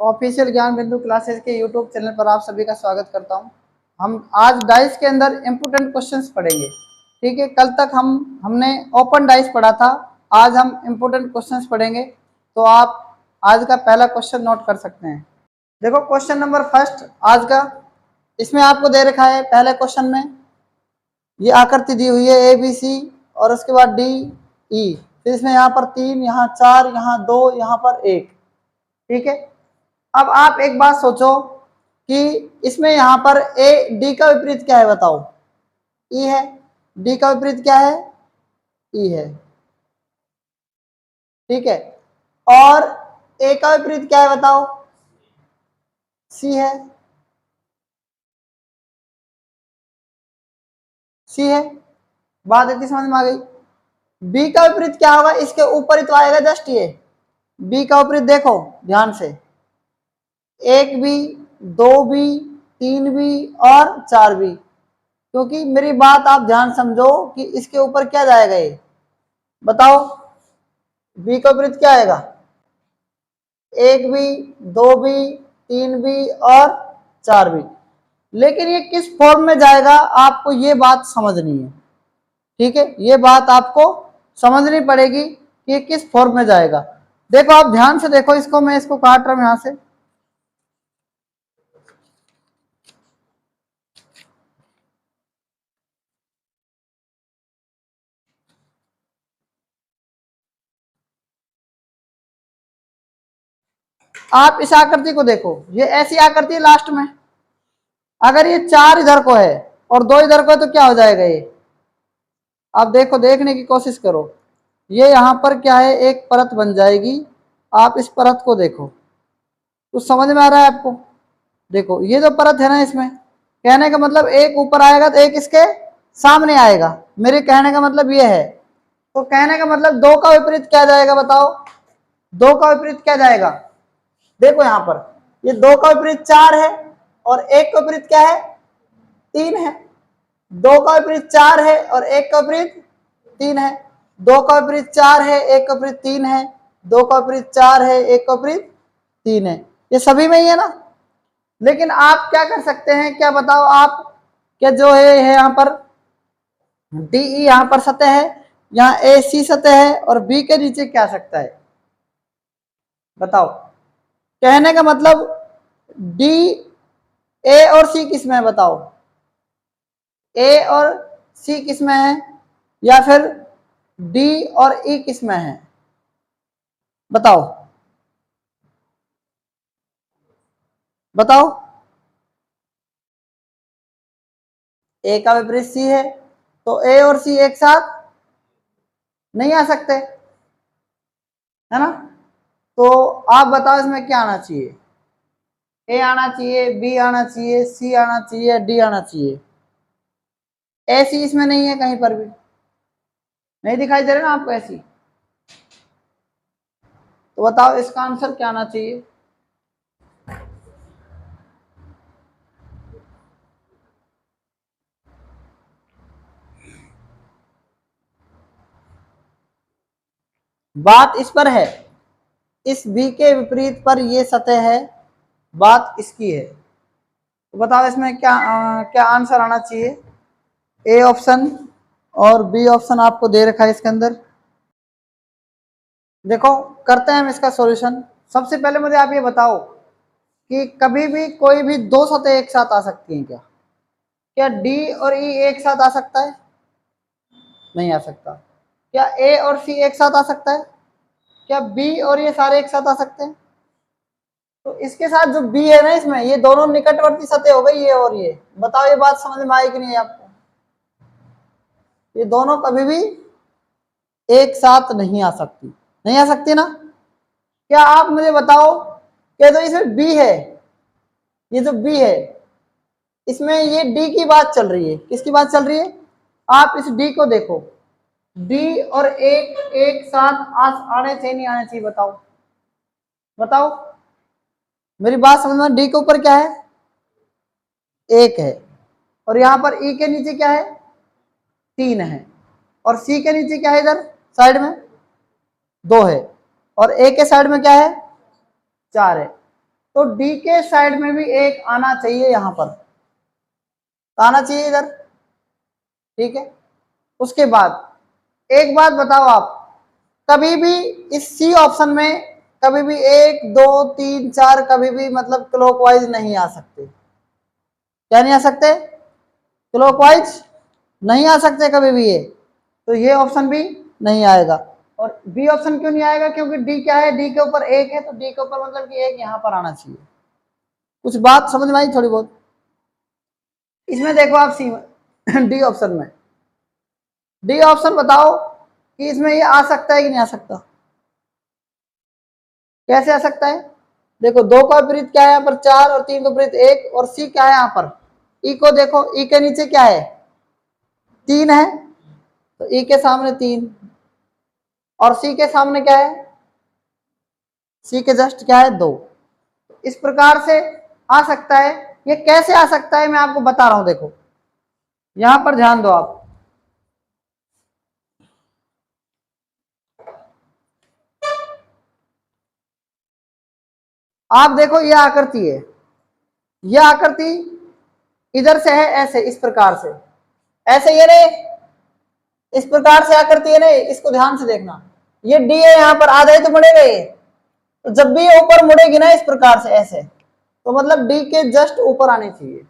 Official ज्ञान बिंदु classes के यूट्यूब चैनल पर आप सभी का स्वागत करता हूं। हम आज डाइस के अंदर इम्पोर्टेंट क्वेश्चंस पढ़ेंगे। ठीक है, कल तक हमने ओपन डाइस पढ़ा था, आज हम इम्पोर्टेंट क्वेश्चंस पढ़ेंगे। तो आप आज का पहला क्वेश्चन नोट कर सकते हैं। देखो क्वेश्चन नंबर फर्स्ट आज का, इसमें आपको दे रखा है पहले क्वेश्चन में ये आकृति दी हुई है ए बी सी और उसके बाद डी ई, फिर इसमें यहाँ पर 3, यहाँ 4, यहाँ 2, यहाँ पर 1। ठीक है, अब आप एक बात सोचो कि इसमें यहाँ पर ए डी का विपरीत क्या है बताओ? ई है। डी का विपरीत क्या है? ई है। ठीक है, और ए का विपरीत क्या है बताओ? सी है। सी है, बात इतनी समझ में आ गई। बी का विपरीत क्या होगा? इसके ऊपर ही तो आएगा जस्ट ये। बी का विपरीत देखो ध्यान से, 1 बी, 2 बी, 3 बी और 4 बी। क्योंकि मेरी बात आप ध्यान समझो कि इसके ऊपर क्या जाएगा ये बताओ? बी का विपरीत क्या आएगा? 1 बी, 2 बी, 3 बी और 4 बी। लेकिन ये किस फॉर्म में जाएगा आपको ये बात समझनी है। ठीक है, ये बात आपको समझनी पड़ेगी कि ये किस फॉर्म में जाएगा। देखो आप ध्यान से देखो इसको, मैं इसको काट रहा हूं यहां से। आप इस आकृति को देखो, ये ऐसी आकृति है लास्ट में। अगर ये 4 इधर को है और 2 इधर को है तो क्या हो जाएगा ये? आप देखो, देखने की कोशिश करो। ये यहाँ पर क्या है, एक परत बन जाएगी। आप इस परत को देखो, कुछ समझ में आ रहा है आपको? देखो ये जो परत है ना, इसमें कहने का मतलब एक ऊपर आएगा तो एक इसके सामने आएगा। मेरे कहने का मतलब ये है। तो कहने का मतलब 2 का विपरीत क्या जाएगा बताओ? 2 का विपरीत क्या जाएगा? देखो यहाँ पर ये 2 का विपरीत 4 है और 1 का विपरीत क्या है? 3 है। 2 का विपरीत 4 है और 1 का विपरीत 3 है। 2 का विपरीत 4 है, 1 का विपरीत 3 है। 2 का विपरीत 4 है, 1 का विपरीत 3 है। ये सभी में ही है ना। लेकिन आप क्या कर सकते हैं, क्या बताओ आप? क्या जो है यहाँ पर डी ई यहाँ पर सतह है, यहाँ ए सी सतह है और बी के नीचे क्या सकता है बताओ? कहने का मतलब डी ए और सी किस में है बताओ? ए और सी किस में है, या फिर डी और ई किस में है बताओ? बताओ। ए का विपरीत सी है तो ए और सी एक साथ नहीं आ सकते, है ना? तो आप बताओ इसमें क्या आना चाहिए? ए आना चाहिए, बी आना चाहिए, सी आना चाहिए, डी आना चाहिए। ए सी इसमें नहीं है, कहीं पर भी नहीं दिखाई दे रहा ना आपको ऐसी। तो बताओ इसका आंसर क्या आना चाहिए? बात इस पर है, इस बी के विपरीत पर ये सतह है, बात इसकी है। तो बताओ इसमें क्या आंसर आना चाहिए? ए ऑप्शन और बी ऑप्शन आपको दे रखा है इसके अंदर। देखो करते हैं हम इसका सॉल्यूशन। सबसे पहले मुझे आप ये बताओ कि कभी भी कोई भी 2 सतह एक साथ आ सकती हैं क्या? क्या डी और ई एक साथ आ सकता है? नहीं आ सकता। क्या ए और सी एक साथ आ सकता है? क्या बी और ये सारे एक साथ आ सकते हैं? तो इसके साथ जो बी है ना, इसमें ये दोनों निकटवर्ती सतह हो गई, ये और ये। बताओ ये बात समझ में आई कि नहीं आपको? ये दोनों कभी भी एक साथ नहीं आ सकती, नहीं आ सकती ना। क्या आप मुझे बताओ कि जो इसमें बी है, ये जो बी है इसमें ये डी की बात चल रही है। किसकी बात चल रही है? आप इस डी को देखो, डी और एक साथ आने चाहिए नहीं आने चाहिए बताओ? बताओ, मेरी बात समझ में? डी के ऊपर क्या है? 1 है और यहाँ पर ई के नीचे क्या है? 3 है और सी के नीचे क्या है? इधर साइड में 2 है और ए के साइड में क्या है? 4 है। तो डी के साइड में भी एक आना चाहिए, यहां पर तो आना चाहिए इधर, ठीक है। उसके बाद एक बात बताओ आप, कभी भी इस सी ऑप्शन में कभी भी 1 2 3 4 कभी भी मतलब क्लॉकवाइज नहीं आ सकते। क्या नहीं आ सकते? क्लॉकवाइज नहीं आ सकते कभी भी ये, तो ये ऑप्शन भी नहीं आएगा। और बी ऑप्शन क्यों नहीं आएगा? क्योंकि डी क्या है, डी के ऊपर 1 है, तो डी के ऊपर मतलब कि 1 यहां पर आना चाहिए। कुछ बात समझ में आई थोड़ी बहुत? इसमें देखो आप सी डी ऑप्शन में, डी ऑप्शन बताओ कि इसमें ये आ सकता है कि नहीं आ सकता? कैसे आ सकता है? देखो 2 का विपरीत क्या है यहाँ पर 4 और 3 का विपरीत 1, और सी क्या है यहाँ पर, ई को देखो, ई के नीचे क्या है 3 है, तो ई के सामने 3, और सी के सामने क्या है, सी के जस्ट क्या है 2। इस प्रकार से आ सकता है। ये कैसे आ सकता है मैं आपको बता रहा हूं, देखो यहां पर ध्यान दो आप देखो ये आकृति है, यह आकृति इधर से है ऐसे, इस प्रकार से, ऐसे ये नहीं, इस प्रकार से आकृति है नहीं, इसको ध्यान से देखना, ये डी है, यहां पर आधा ही तो मुड़ेगा ये, तो जब भी ये ऊपर मुड़ेगी ना इस प्रकार से ऐसे, तो मतलब डी के जस्ट ऊपर आनी चाहिए।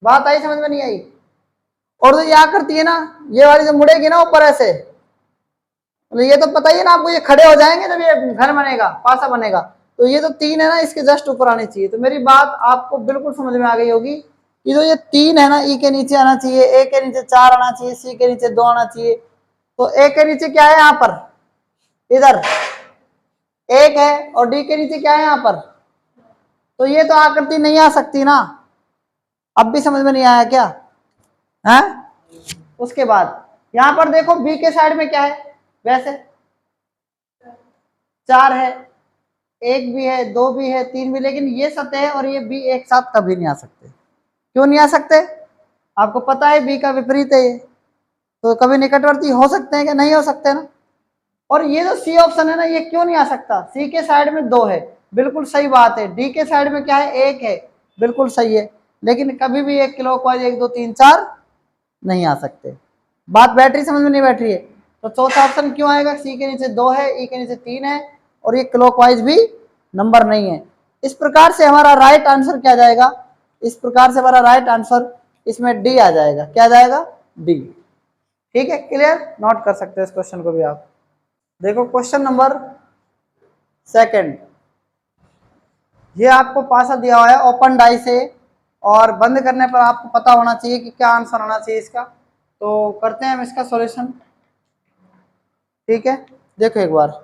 बात आई समझ में? नहीं आई? और जो ये आकृति है ना, ये वाली जो मुड़ेगी ना ऊपर ऐसे, मतलब ये तो पता ही है ना आपको, ये खड़े हो जाएंगे जब ये घर बनेगा, पासा बनेगा, तो ये तो 3 है ना, इसके जस्ट ऊपर आनी चाहिए। तो मेरी बात आपको बिल्कुल समझ में आ गई होगी कि जो ये 3 है ना, ई के नीचे आना चाहिए, ए के नीचे 4 आना चाहिए, सी के नीचे 2 आना चाहिए। तो ए के नीचे क्या है यहाँ पर, इधर 1 है, और डी के नीचे क्या है यहाँ पर, तो ये तो आकृति नहीं आ सकती ना। अब भी समझ में नहीं आया क्या? है? उसके बाद यहां पर देखो बी के साइड में क्या है, वैसे 4 है, 1 भी है, 2 भी है, 3 भी, लेकिन ये सतह और ये बी एक साथ कभी नहीं आ सकते। क्यों नहीं आ सकते? आपको पता है बी का विपरीत है ये, तो कभी निकटवर्ती हो सकते हैं क्या? नहीं हो सकते ना। और ये जो सी ऑप्शन है ना, ये क्यों नहीं आ सकता? सी के साइड में 2 है, बिल्कुल सही बात है। डी के साइड में क्या है, 1 है, बिल्कुल सही है, लेकिन कभी भी एक क्लॉकवाइज 1 2 3 4 नहीं आ सकते। बात बैठ रही, समझ में नहीं बैठ रही है? तो चौथा ऑप्शन क्यों आएगा? सी के नीचे 2 है, ई के नीचे 3 है, और ये क्लॉकवाइज भी नंबर नहीं है। इस प्रकार से हमारा राइट आंसर क्या जाएगा? इस प्रकार से हमारा राइट आंसर इसमें डी आ जाएगा। क्या जाएगा? डी। ठीक है, क्लियर? नोट कर सकते हैं इस क्वेश्चन को भी आप। देखो क्वेश्चन नंबर 2, ये आपको पासा दिया हुआ है ओपन डाई से, और बंद करने पर आपको पता होना चाहिए कि क्या आंसर आना चाहिए इसका। तो करते हैं हम इसका सॉल्यूशन। ठीक है, देखो एक बार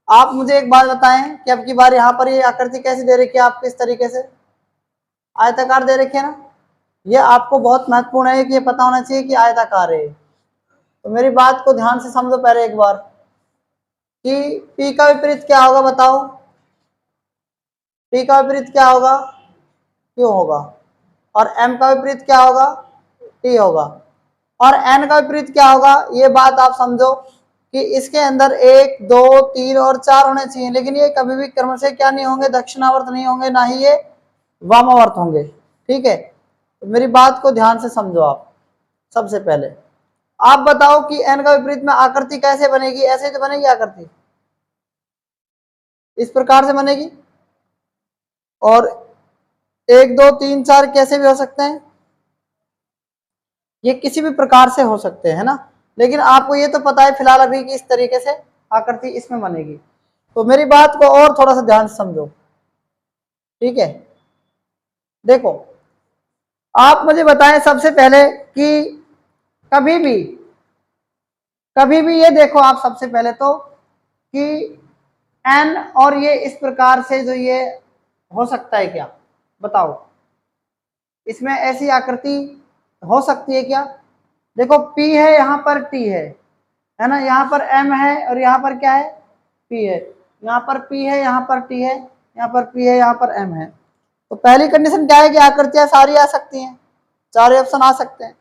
आप मुझे एक बात बताएं कि अब की बार यहाँ पर ये आकृति कैसी दे रखी है आपको, इस तरीके से आयताकार दे रखी है ना। ये आपको बहुत महत्वपूर्ण है कि ये पता होना चाहिए कि आयताकार है। तो मेरी बात को ध्यान से समझो पहले एक बार कि P का विपरीत क्या होगा, बताओ। P का विपरीत क्या होगा? Q होगा। और M का विपरीत क्या होगा? T होगा। और N का विपरीत क्या होगा? ये बात आप समझो कि इसके अंदर 1 2 3 और 4 होने चाहिए, लेकिन ये कभी भी क्रमशः क्या नहीं होंगे, दक्षिणावर्त नहीं होंगे, ना ही ये वामावर्त होंगे। ठीक है, तो मेरी बात को ध्यान से समझो आप। सबसे पहले आप बताओ कि n का विपरीत में आकृति कैसे बनेगी? ऐसे तो बनेगी आकृति, इस प्रकार से बनेगी। और 1 2 3 4 कैसे भी हो सकते हैं, ये किसी भी प्रकार से हो सकते हैं ना, लेकिन आपको ये तो पता है फिलहाल अभी कि इस तरीके से आकृति इसमें बनेगी। तो मेरी बात को और थोड़ा सा ध्यान से समझो। ठीक है, देखो आप मुझे बताएं सबसे पहले कि कभी भी ये देखो आप सबसे पहले तो कि n और ये इस प्रकार से जो ये हो सकता है क्या, बताओ। इसमें ऐसी आकृति हो सकती है क्या? देखो P है, यहाँ पर T है ना, यहाँ पर M है, और यहाँ पर क्या है, P है। यहाँ पर P है, यहाँ पर T है, यहाँ पर P है, यहाँ पर M है। तो पहली कंडीशन क्या है कि आकृतियां सारी आ सकती हैं, चार ऑप्शन आ सकते हैं।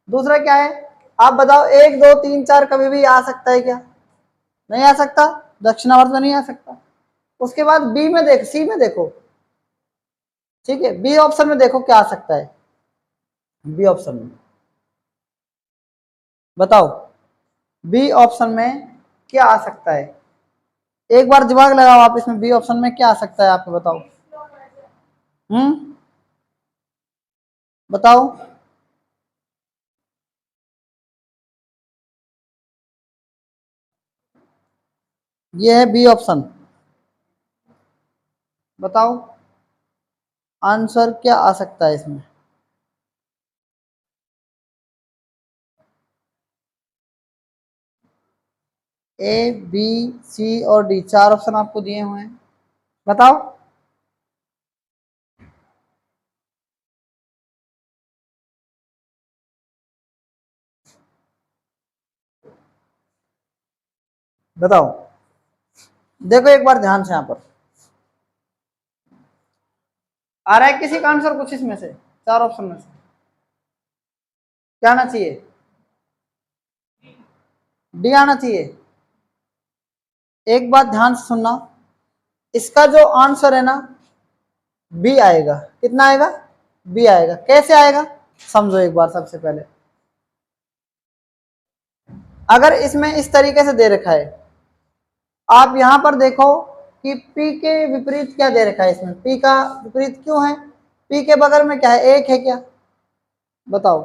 दूसरा क्या है, आप बताओ 1 2 3 4 कभी भी आ सकता है क्या? नहीं आ सकता, दक्षिणावर्त में नहीं आ सकता। उसके बाद बी में देख, सी में देखो, ठीक है, बी ऑप्शन में देखो क्या आ सकता है, बी ऑप्शन में बताओ, बी ऑप्शन में क्या आ सकता है, एक बार दिमाग लगाओ आप, इसमें बी ऑप्शन में क्या आ सकता है आपको बताओ। बताओ। ये है बी ऑप्शन, बताओ आंसर क्या आ सकता है इसमें। ए बी सी और डी, चार ऑप्शन आपको दिए हुए हैं, बताओ। बताओ, देखो एक बार ध्यान से, यहां पर आ रहा है किसी का आंसर कुछ इसमें से, चार ऑप्शन में से क्या आना चाहिए, डी आना चाहिए। एक बात ध्यान से सुनना, इसका जो आंसर है ना, बी आएगा, कितना आएगा, बी आएगा। कैसे आएगा समझो एक बार, सबसे पहले अगर इसमें इस तरीके से दे रखा है, आप यहां पर देखो कि P के विपरीत क्या दे रखा है, इसमें P का विपरीत क्यों है, P के बगल में क्या है, एक है क्या, बताओ,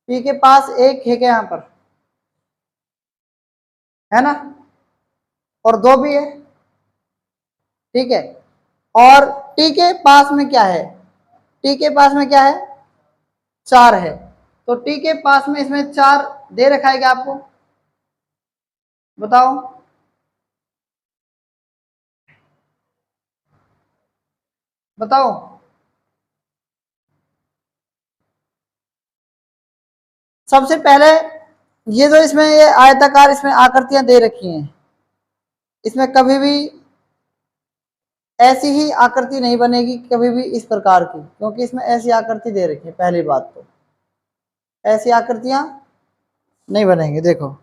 P के पास एक है क्या यहां पर, है ना, और दो भी है, ठीक है, और T के पास में क्या है, T के पास में क्या है, चार है, तो T के पास में इसमें चार दे रखा है क्या आपको, बताओ। बताओ, सबसे पहले ये जो इसमें ये आयताकार इसमें आकृतियां दे रखी हैं, इसमें कभी भी ऐसी ही आकृति नहीं बनेगी कभी भी इस प्रकार की, क्योंकि इसमें ऐसी आकृति दे रखी है, पहली बात तो ऐसी आकृतियां नहीं बनेंगी। देखो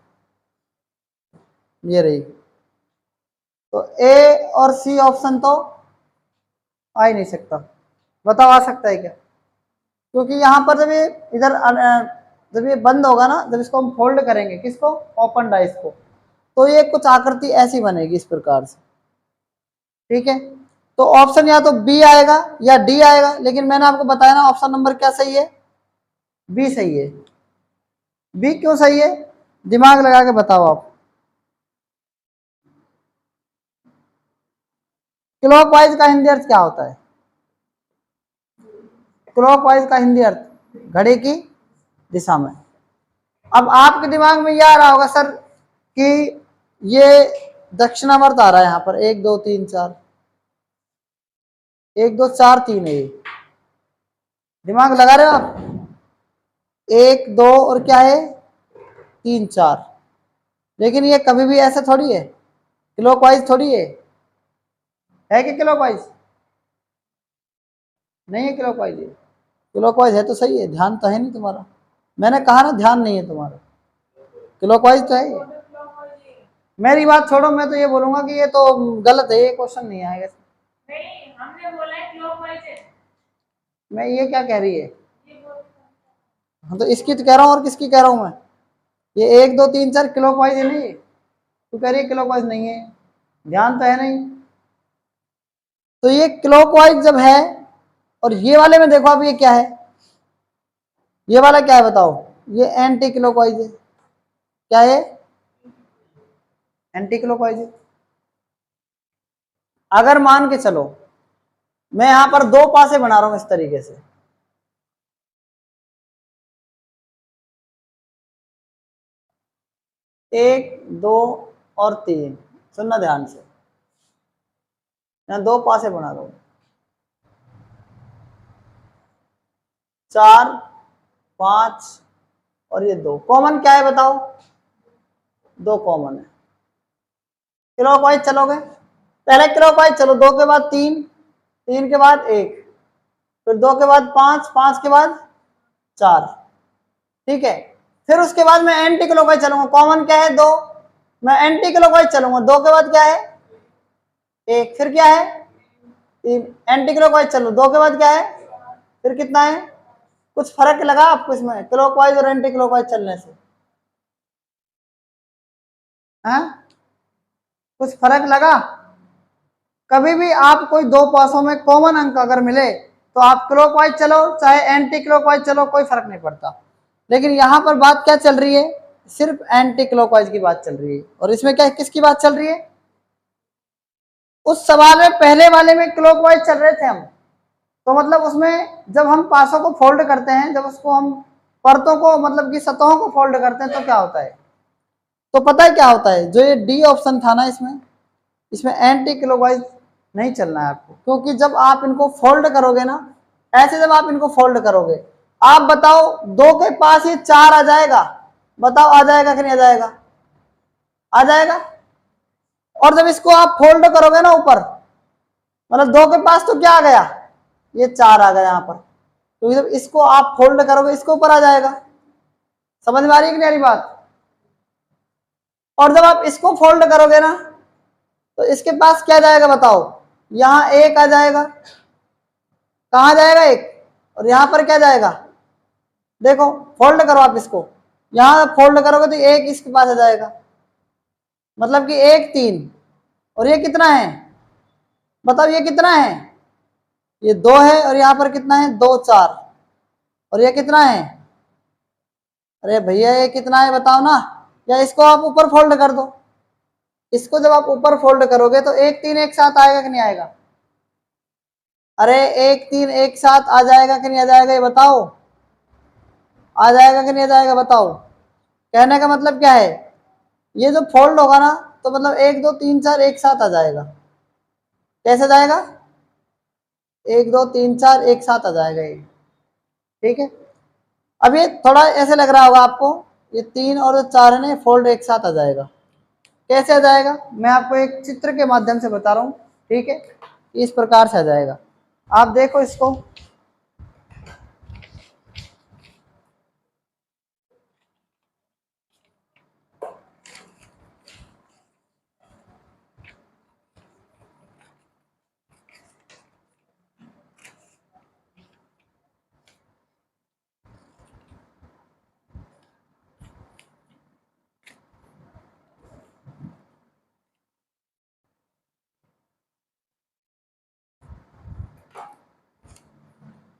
ये रही, तो ए और सी ऑप्शन तो आ ही नहीं सकता, बताओ आ सकता है क्या, क्योंकि यहां पर जब ये इधर जब ये बंद होगा ना, जब इसको हम फोल्ड करेंगे, किसको, ओपन डाइस को, तो ये कुछ आकृति ऐसी बनेगी इस प्रकार से, ठीक है। तो ऑप्शन या तो बी आएगा या डी आएगा, लेकिन मैंने आपको बताया ना ऑप्शन नंबर क्या सही है, बी सही है। बी क्यों सही है, दिमाग लगा के बताओ आप। क्लॉकवाइज का हिंदी अर्थ क्या होता है, क्लॉकवाइज का हिंदी अर्थ घड़ी की दिशा में। अब आपके दिमाग में यह आ रहा होगा सर कि ये दक्षिणावर्त आ रहा है, यहां पर एक दो तीन चार, एक दो चार तीन है, ये दिमाग लगा रहे हो आप, एक दो और क्या है, तीन चार, लेकिन ये कभी भी ऐसा थोड़ी है, क्लॉकवाइज थोड़ी है कि क्लॉकवाइज नहीं है, क्लॉकवाइज है, क्लॉकवाइज है तो सही है, ध्यान तो है नहीं तुम्हारा, मैंने कहा ना ध्यान नहीं है तुम्हारा, क्लॉकवाइज तो है ये। मेरी बात छोड़ो, मैं तो ये बोलूंगा कि ये तो गलत है, ये क्वेश्चन नहीं आएगा। नहीं, हमने बोला है क्लॉकवाइज है। मैं ये क्या कह रही है, हाँ तो इसकी तो कह रहा हूँ, और किसकी कह रहा हूँ मैं, ये एक दो तीन चार क्लॉकवाइज है नहीं, तू कह रही है क्लॉकवाइज नहीं है, ध्यान तो है नहीं, तो ये क्लॉकवाइज जब है, और ये वाले में देखो अब ये क्या है, ये वाला क्या है बताओ, ये एंटी क्लॉकवाइज है, क्या है, एंटी क्लॉकवाइज है। अगर मान के चलो मैं यहां पर दो पासे बना रहा हूं इस तरीके से, एक दो और तीन, सुनना ध्यान से, यहां दो पासे बना रहा हूं, चार पांच और ये दो, कॉमन क्या है बताओ, दो कॉमन है, क्लॉकवाइज चलोगे, पहले क्लॉकवाइज चलो, दो के बाद तीन, तीन के बाद एक, फिर दो के बाद पांच, पांच के बाद चार, ठीक है, फिर उसके बाद मैं एंटी क्लॉकवाइज चलूंगा, कॉमन क्या है, दो, मैं एंटी क्लॉकवाइज चलूंगा, दो के बाद क्या है, एक, फिर क्या है, एंटी क्लॉकवाइज चलो, 2 के बाद क्या है, फिर कितना है, कुछ फर्क लगा आपको इसमें क्लॉकवाइज और एंटी क्लॉकवाइज चलने से? हाँ, कुछ फर्क लगा? कभी भी आप कोई दो पासों में कॉमन अंक अगर मिले तो आप क्लॉकवाइज चलो चाहे एंटी क्लॉकवाइज चलो, कोई फर्क नहीं पड़ता। लेकिन यहां पर बात क्या चल रही है, सिर्फ एंटी क्लॉकवाइज की बात चल रही है। और इसमें क्या, किसकी बात चल रही है? उस सवाल में पहले वाले में क्लॉकवाइज चल रहे थे हम, तो मतलब उसमें जब हम पासों को फोल्ड करते हैं, जब उसको हम परतों को मतलब कि सतहों को फोल्ड करते हैं तो क्या होता है, तो पता है क्या होता है, जो ये डी ऑप्शन था ना, इसमें इसमें एंटी क्लॉकवाइज नहीं चलना है आपको, क्योंकि जब आप इनको फोल्ड करोगे ना, ऐसे जब आप इनको फोल्ड करोगे, आप बताओ 2 के पास ये 4 आ जाएगा, बताओ आ जाएगा कि नहीं आ जाएगा? आ जाएगा। और जब इसको आप फोल्ड करोगे ना ऊपर, मतलब 2 के पास तो क्या आ गया, ये 4 आ गया यहाँ पर, तो जब इसको आप फोल्ड करोगे इसको ऊपर आ जाएगा। समझ में आ रही है कि नहीं आ रही बात? और जब आप इसको फोल्ड करोगे ना तो इसके पास क्या जाएगा बताओ, यहां 1 आ जाएगा, कहां जाएगा 1, और यहां पर क्या जाएगा, देखो फोल्ड करो आप इसको, यहां फोल्ड करोगे तो 1 इसके पास आ जाएगा, मतलब कि 1 3, और ये कितना है बताओ, ये कितना है, ये 2 है, और यहां पर कितना है 2 4, और ये कितना है, अरे भैया ये कितना है बताओ ना, या इसको आप ऊपर फोल्ड कर दो, इसको जब आप ऊपर फोल्ड करोगे तो 1 3 एक साथ आएगा कि नहीं आएगा? अरे 1 3 एक साथ आ जाएगा कि नहीं आ जाएगा, ये बताओ, आ जाएगा कि नहीं आ जाएगा बताओ? कहने का मतलब क्या है, ये जो फोल्ड होगा ना तो मतलब 1 2 3 4 एक साथ आ जाएगा, कैसे जाएगा, 1 2 3 4 एक साथ आ जाएगा ये, ठीक है। अब ये थोड़ा ऐसे लग रहा होगा आपको, ये 3 और 4 है ना, फोल्ड एक साथ आ जाएगा, कैसे आ जाएगा, मैं आपको एक चित्र के माध्यम से बता रहा हूँ, ठीक है, इस प्रकार से आ जाएगा। आप देखो इसको,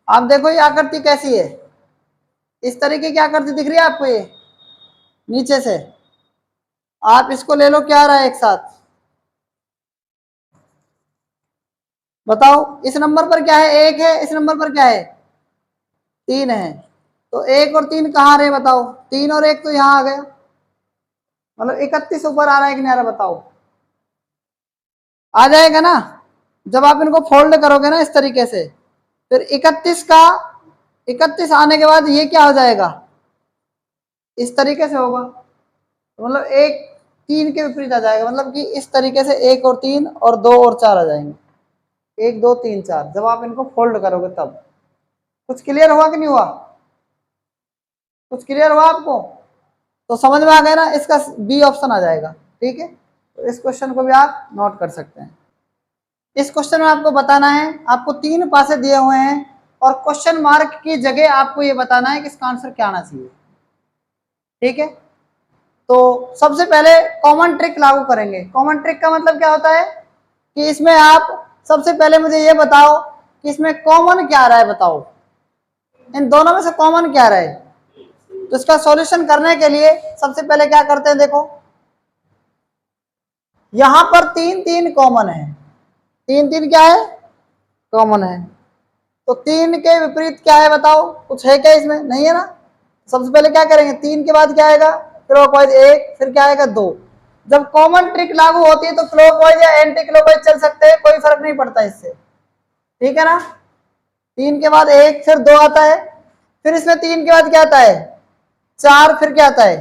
आप देखो ये आकृति कैसी है, इस तरीके की आकृति दिख रही है आपको, ये नीचे से आप इसको ले लो, क्या आ रहा है एक साथ, बताओ इस नंबर पर क्या है, 1 है, इस नंबर पर क्या है 3 है, तो 1 और 3 कहाँ रहे बताओ, 3 और 1 तो यहाँ आ गया, मतलब 31 ऊपर आ रहा है कि नहीं आ रहा बताओ? आ जाएगा ना, जब आप इनको फोल्ड करोगे ना इस तरीके से, फिर 31 आने के बाद ये क्या हो जाएगा, इस तरीके से होगा, तो मतलब 1 3 के विपरीत आ जाएगा, मतलब कि इस तरीके से 1 और 3 और 2 और 4 आ जाएंगे, 1 2 3 4, जब आप इनको फोल्ड करोगे तब। कुछ क्लियर हुआ कि नहीं हुआ, कुछ क्लियर हुआ आपको? तो समझ में आ गया ना, इसका बी ऑप्शन आ जाएगा, ठीक है। तो इस क्वेश्चन को भी आप नोट कर सकते हैं। इस क्वेश्चन में आपको बताना है, आपको 3 पासे दिए हुए हैं और क्वेश्चन मार्क की जगह आपको ये बताना है कि इसका आंसर क्या आना चाहिए, ठीक है। तो सबसे पहले कॉमन ट्रिक लागू करेंगे। कॉमन ट्रिक का मतलब क्या होता है कि इसमें आप सबसे पहले मुझे ये बताओ कि इसमें कॉमन क्या आ रहा है, बताओ इन दोनों में से कॉमन क्या आ रहा है। तो इसका सॉल्यूशन करने के लिए सबसे पहले क्या करते हैं, देखो यहां पर 3 3 कॉमन है, 3 3 क्या है कॉमन है, तो 3 के विपरीत क्या है बताओ, कुछ है क्या इसमें, नहीं है ना। सबसे पहले क्या करेंगे, 3 के बाद क्या आएगा क्लॉकवाइज 1, फिर क्या आएगा 2। जब कॉमन ट्रिक लागू होती है तो क्लॉकवाइज या एंटी क्लॉकवाइज चल सकते हैं, कोई फर्क नहीं पड़ता इससे, ठीक है ना। 3 के बाद 1 फिर 2 आता है, फिर इसमें 3 के बाद क्या आता है 4, फिर क्या आता है,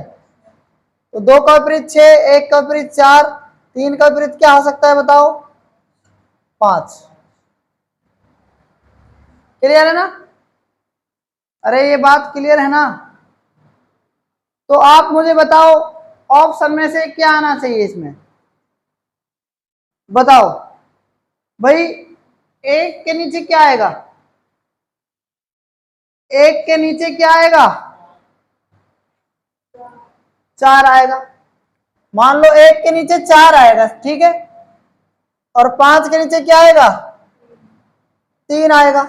तो 2 का विपरीत 6, 1 का विपरीत 4, 3 का विपरीत क्या हो सकता है बताओ 5। क्लियर है ना, अरे ये बात क्लियर है ना। तो आप मुझे बताओ ऑप्शन में से क्या आना चाहिए इसमें, बताओ भाई। एक के नीचे क्या आएगा, एक के नीचे क्या आएगा, 4 आएगा। मान लो एक के नीचे 4 आएगा, ठीक है, और 5 के नीचे क्या आएगा, 3 आएगा।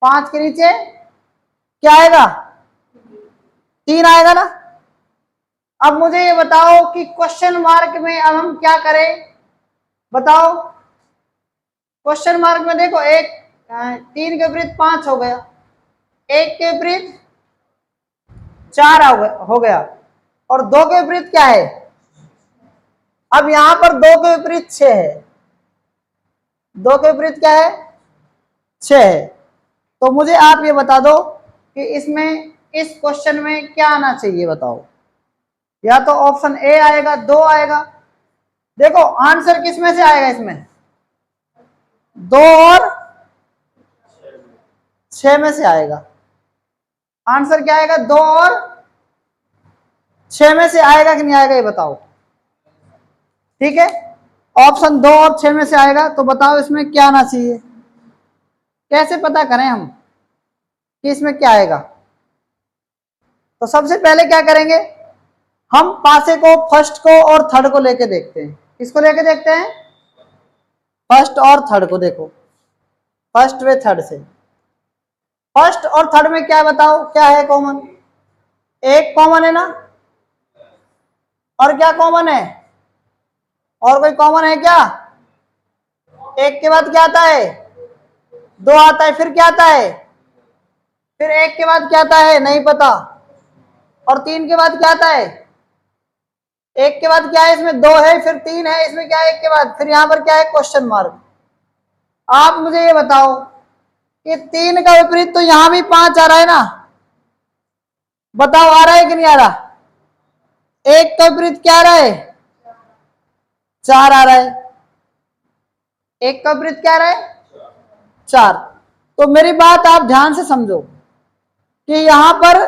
5 के नीचे क्या आएगा, 3 आएगा ना। अब मुझे ये बताओ कि क्वेश्चन मार्क में अब हम क्या करें, बताओ। क्वेश्चन मार्क में देखो, एक 3 के विपरीत 5 हो गया, एक के विपरीत 4 हो गया, और 2 के विपरीत क्या है, अब यहां पर 2 के विपरीत 6 है, 2 के विपरीत क्या है, 6 है। तो मुझे आप ये बता दो कि इसमें, इस क्वेश्चन में क्या आना चाहिए, बताओ। या तो ऑप्शन ए आएगा, 2 आएगा। देखो आंसर किस में से आएगा, इसमें 2 और 6 में से आएगा। आंसर क्या आएगा, 2 और 6 में से आएगा कि नहीं आएगा, ये बताओ। ठीक है, ऑप्शन 2 और 6 में से आएगा। तो बताओ इसमें क्या आना चाहिए, कैसे पता करें हम कि इसमें क्या आएगा। तो सबसे पहले क्या करेंगे, हम पासे को, फर्स्ट को और थर्ड को लेके देखते हैं। किसको लेके देखते हैं, फर्स्ट और थर्ड को। देखो फर्स्ट वे थर्ड से, फर्स्ट और थर्ड में क्या बताओ, क्या है कॉमन, एक कॉमन है ना, और क्या कॉमन है, और कोई कॉमन है क्या, एक के बाद क्या आता है, 2 आता है, फिर क्या आता है, फिर एक के बाद क्या आता है, नहीं पता, और 3 के बाद क्या आता है, एक के बाद क्या है, इसमें 2 है, फिर 3 है, इसमें क्या है एक के बाद, फिर यहां पर क्या है, क्वेश्चन मार्क। आप मुझे ये बताओ कि 3 का विपरीत तो यहां भी 5 आ रहा है ना, बताओ आ रहा है कि नहीं आ रहा, एक का विपरीत क्या आ रहा है, 4 आ रहा है, एक का विपरीत क्या आ रहा है, 4। तो मेरी बात आप ध्यान से समझो कि यहां पर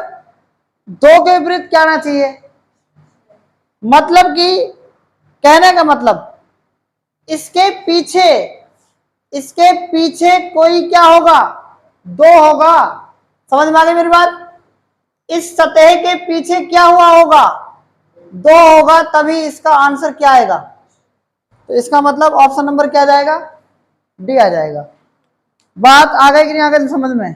2 के विपरीत क्या आना चाहिए, मतलब कि कहने का मतलब इसके पीछे, इसके पीछे कोई क्या होगा, 2 होगा। समझ में आ गई मेरी बात, इस सतह के पीछे क्या हुआ होगा, 2 होगा, तभी इसका आंसर क्या आएगा। तो इसका मतलब ऑप्शन नंबर क्या आ जाएगा, डी आ जाएगा। बात आ गई कि नहीं आ गई समझ में।